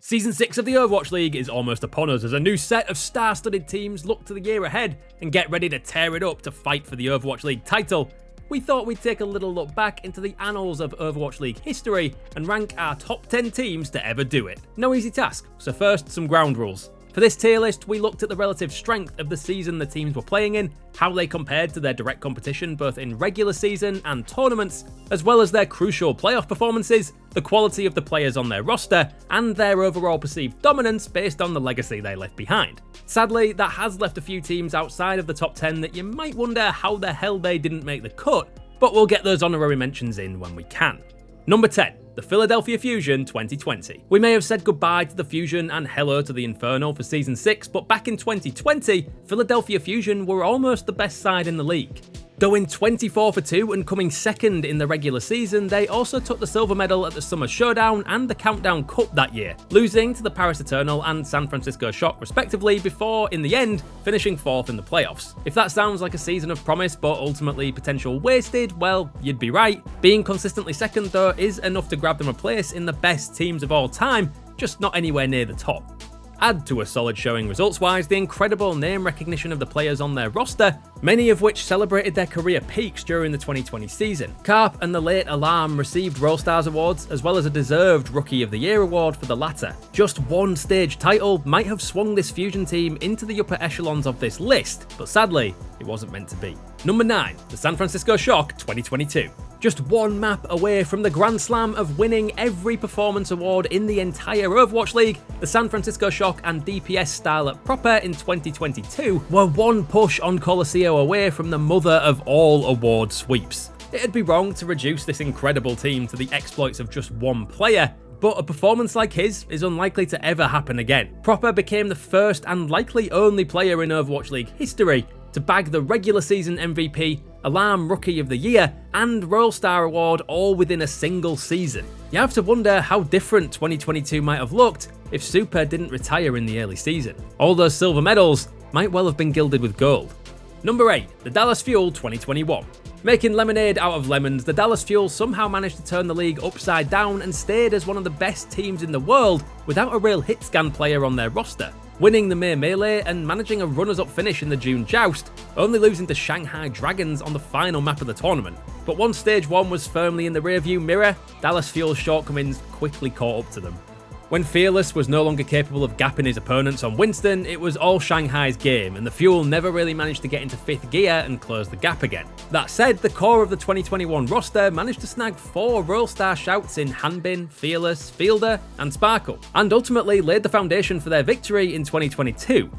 Season 6 of the Overwatch League is almost upon us as a new set of star-studded teams look to the year ahead and get ready to tear it up to fight for the Overwatch League title. We thought we'd take a little look back into the annals of Overwatch League history and rank our top 10 teams to ever do it. No easy task, so first some ground rules. For this tier list, we looked at the relative strength of the season the teams were playing in, how they compared to their direct competition both in regular season and tournaments, as well as their crucial playoff performances, the quality of the players on their roster, and their overall perceived dominance based on the legacy they left behind. Sadly, that has left a few teams outside of the top 10 that you might wonder how the hell they didn't make the cut, but we'll get those honorary mentions in when we can. Number 10. The Philadelphia Fusion 2020. We may have said goodbye to the Fusion and hello to the Inferno for Season 6, but back in 2020, Philadelphia Fusion were almost the best side in the league. Going 24-2 and coming second in the regular season, they also took the silver medal at the Summer Showdown and the Countdown Cup that year, losing to the Paris Eternal and San Francisco Shock respectively before, in the end, finishing 4th in the playoffs. If that sounds like a season of promise but ultimately potential wasted, well, you'd be right. Being consistently second though is enough to grab them a place in the best teams of all time, just not anywhere near the top. Add to a solid showing results-wise the incredible name recognition of the players on their roster, many of which celebrated their career peaks during the 2020 season. Carp and the late Alarm received Roll Stars awards, as well as a deserved Rookie of the Year award for the latter. Just one stage title might have swung this Fusion team into the upper echelons of this list, but sadly, it wasn't meant to be. Number 9. The San Francisco Shock 2022. Just one map away from the Grand Slam of winning every performance award in the entire Overwatch League, the San Francisco Shock and DPS Starlet proper in 2022 were one push on Colosseo away from the mother of all award sweeps. It'd be wrong to reduce this incredible team to the exploits of just one player, but a performance like his is unlikely to ever happen again. Proper became the first and likely only player in Overwatch League history to bag the regular season MVP, Alarm Rookie of the Year, and Royal Star Award all within a single season. You have to wonder how different 2022 might have looked if Super didn't retire in the early season. All those silver medals might well have been gilded with gold. Number 8. The Dallas Fuel 2021. Making lemonade out of lemons, the Dallas Fuel somehow managed to turn the league upside down and stayed as one of the best teams in the world without a real hit scan player on their roster. Winning the May Melee and managing a runners-up finish in the June Joust, only losing to Shanghai Dragons on the final map of the tournament. But once Stage 1 was firmly in the rearview mirror, Dallas Fuel's shortcomings quickly caught up to them. When Fearless was no longer capable of gapping his opponents on Winston, it was all Shanghai's game, and the Fuel never really managed to get into 5th gear and close the gap again. That said, the core of the 2021 roster managed to snag 4 Royal Star shouts in Hanbin, Fearless, Fielder, and Sparkle, and ultimately laid the foundation for their victory in 2022.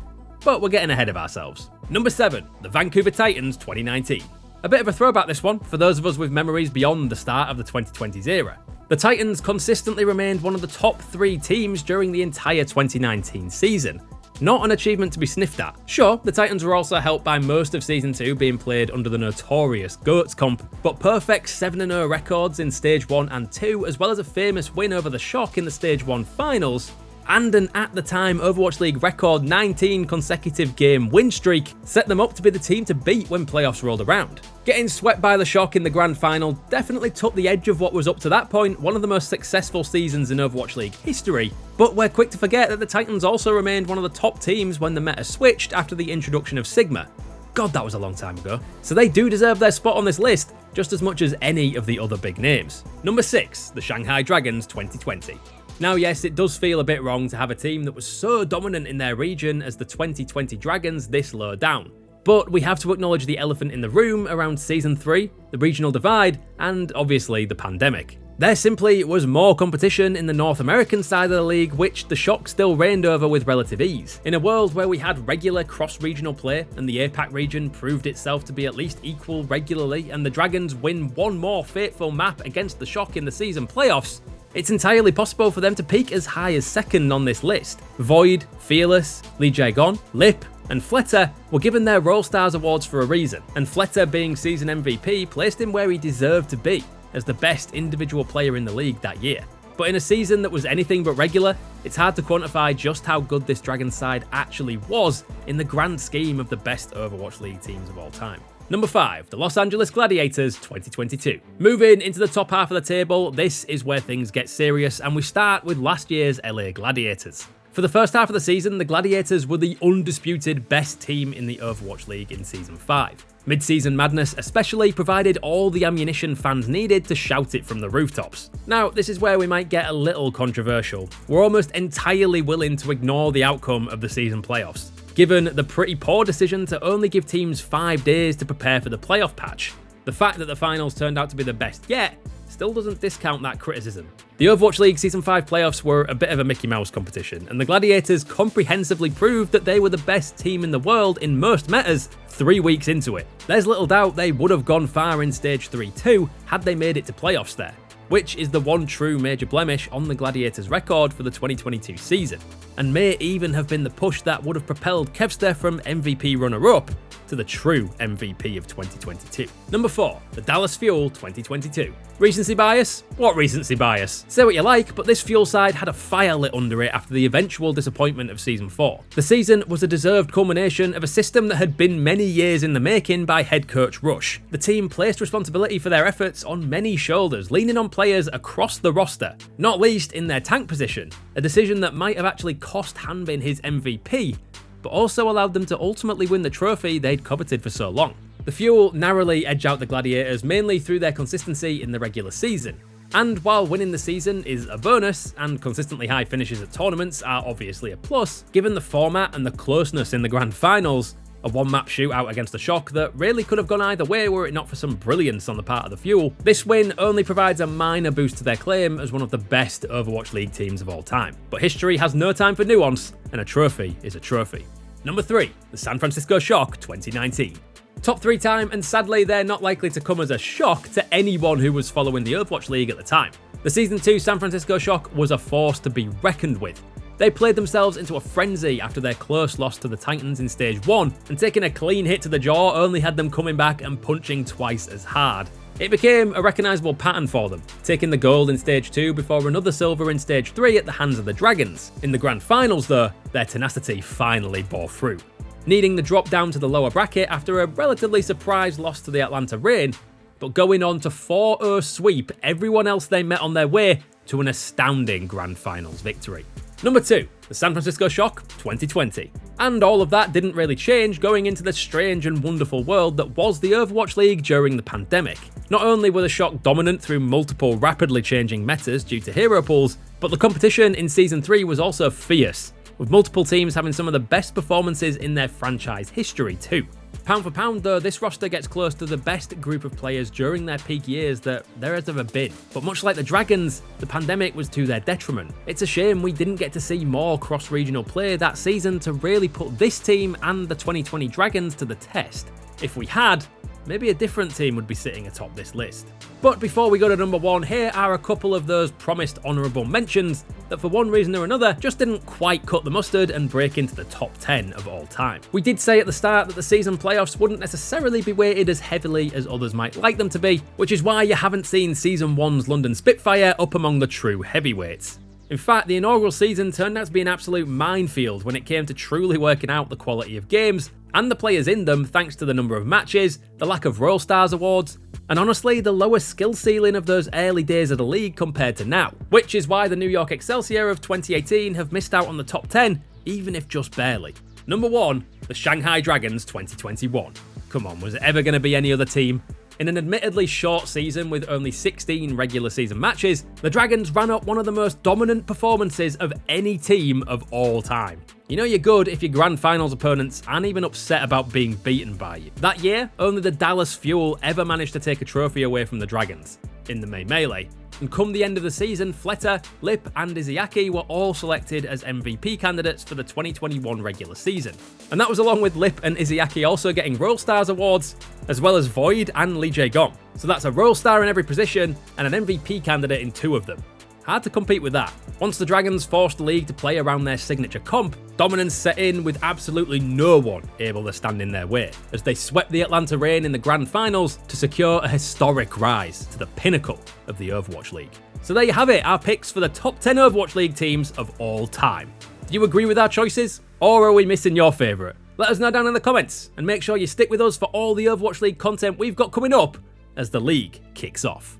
But we're getting ahead of ourselves. Number 7. The Vancouver Titans 2019. A bit of a throwback this one, for those of us with memories beyond the start of the 2020s era. The Titans consistently remained one of the top 3 teams during the entire 2019 season. Not an achievement to be sniffed at. Sure, the Titans were also helped by most of Season 2 being played under the notorious GOATS comp, but perfect 7-0 records in Stage 1 and 2, as well as a famous win over the Shock in the Stage 1 finals, and an at the time Overwatch League record 19 consecutive game win streak set them up to be the team to beat when playoffs rolled around. Getting swept by the Shock in the grand final definitely took the edge of what was up to that point one of the most successful seasons in Overwatch League history, but we're quick to forget that the Titans also remained one of the top teams when the meta switched after the introduction of Sigma. God, that was a long time ago. So they do deserve their spot on this list just as much as any of the other big names. Number 6. The Shanghai Dragons 2020. Now yes, it does feel a bit wrong to have a team that was so dominant in their region as the 2020 Dragons this low down. But we have to acknowledge the elephant in the room around Season 3, the regional divide, and obviously the pandemic. There simply was more competition in the North American side of the league, which the Shock still reigned over with relative ease. In a world where we had regular cross-regional play and the APAC region proved itself to be at least equal regularly and the Dragons win one more fateful map against the Shock in the season playoffs, it's entirely possible for them to peak as high as second on this list. Void, Fearless, Lee Jae-gon, Lip, and Fletter were given their Roll Stars awards for a reason, and Fletter being season MVP placed him where he deserved to be, as the best individual player in the league that year. But in a season that was anything but regular, it's hard to quantify just how good this Dragons side actually was in the grand scheme of the best Overwatch League teams of all time. Number 5, the Los Angeles Gladiators 2022. Moving into the top half of the table, this is where things get serious, and we start with last year's LA Gladiators. For the first half of the season, the Gladiators were the undisputed best team in the Overwatch League in Season 5. Mid-season madness especially provided all the ammunition fans needed to shout it from the rooftops. Now, this is where we might get a little controversial. We're almost entirely willing to ignore the outcome of the season playoffs, given the pretty poor decision to only give teams 5 days to prepare for the playoff patch. The fact that the finals turned out to be the best yet still doesn't discount that criticism. The Overwatch League Season 5 playoffs were a bit of a Mickey Mouse competition, and the Gladiators comprehensively proved that they were the best team in the world in most metas 3 weeks into it. There's little doubt they would have gone far in Stage 3 too had they made it to playoffs there, which is the one true major blemish on the Gladiators' record for the 2022 season, and may even have been the push that would have propelled Kevster from MVP runner-up to the true MVP of 2022. Number 4, the Dallas Fuel 2022. Recency bias? What recency bias? Say what you like, but this Fuel side had a fire lit under it after the eventual disappointment of Season 4. The season was a deserved culmination of a system that had been many years in the making by head coach Rush. The team placed responsibility for their efforts on many shoulders, leaning on players across the roster, not least in their tank position, a decision that might have actually cost Hanbin his MVP, but also allowed them to ultimately win the trophy they'd coveted for so long. The Fuel narrowly edge out the Gladiators mainly through their consistency in the regular season. And while winning the season is a bonus, and consistently high finishes at tournaments are obviously a plus, given the format and the closeness in the grand finals, a one-map shootout against the Shock that really could have gone either way were it not for some brilliance on the part of the Fuel, this win only provides a minor boost to their claim as one of the best Overwatch League teams of all time. But history has no time for nuance, and a trophy is a trophy. Number 3, the San Francisco Shock 2019. Top 3 time, and sadly they're not likely to come as a shock to anyone who was following the Overwatch League at the time. The Season 2 San Francisco Shock was a force to be reckoned with. They played themselves into a frenzy after their close loss to the Titans in Stage 1, and taking a clean hit to the jaw only had them coming back and punching twice as hard. It became a recognisable pattern for them, taking the gold in Stage 2 before another silver in Stage 3 at the hands of the Dragons. In the grand finals though, their tenacity finally bore fruit, needing the drop down to the lower bracket after a relatively surprise loss to the Atlanta Reign, but going on to 4-0 sweep everyone else they met on their way to an astounding grand finals victory. Number 2, the San Francisco Shock 2020. And all of that didn't really change going into the strange and wonderful world that was the Overwatch League during the pandemic. Not only were the Shock dominant through multiple rapidly changing metas due to hero pools, but the competition in Season 3 was also fierce, with multiple teams having some of the best performances in their franchise history too. Pound for pound though, this roster gets close to the best group of players during their peak years that there has ever been. But much like the Dragons, the pandemic was to their detriment. It's a shame we didn't get to see more cross-regional play that season to really put this team and the 2020 Dragons to the test. If we had, maybe a different team would be sitting atop this list. But before we go to number 1, here are a couple of those promised honourable mentions that for one reason or another just didn't quite cut the mustard and break into the top 10 of all time. We did say at the start that the season playoffs wouldn't necessarily be weighted as heavily as others might like them to be, which is why you haven't seen Season 1's London Spitfire up among the true heavyweights. In fact, the inaugural season turned out to be an absolute minefield when it came to truly working out the quality of games and the players in them thanks to the number of matches, the lack of Royal Stars awards, and honestly the lower skill ceiling of those early days of the league compared to now, which is why the New York Excelsior of 2018 have missed out on the top 10, even if just barely. Number 1, the Shanghai Dragons 2021. Come on, was it ever going to be any other team? In an admittedly short season with only 16 regular season matches, the Dragons ran up one of the most dominant performances of any team of all time. You know you're good if your grand finals opponents aren't even upset about being beaten by you. That year, only the Dallas Fuel ever managed to take a trophy away from the Dragons in the main melee. And come the end of the season, Fleta, Lip and Izayaki were all selected as MVP candidates for the 2021 regular season. And that was along with Lip and Izayaki also getting Royal Stars awards, as well as Void and Lee Jae Gong. So that's a Royal Star in every position and an MVP candidate in 2 of them. Hard to compete with that. Once the Dragons forced the league to play around their signature comp, dominance set in with absolutely no one able to stand in their way, as they swept the Atlanta Reign in the grand finals to secure a historic rise to the pinnacle of the Overwatch League. So there you have it, our picks for the top 10 Overwatch League teams of all time. Do you agree with our choices? Or are we missing your favourite? Let us know down in the comments, and make sure you stick with us for all the Overwatch League content we've got coming up as the league kicks off.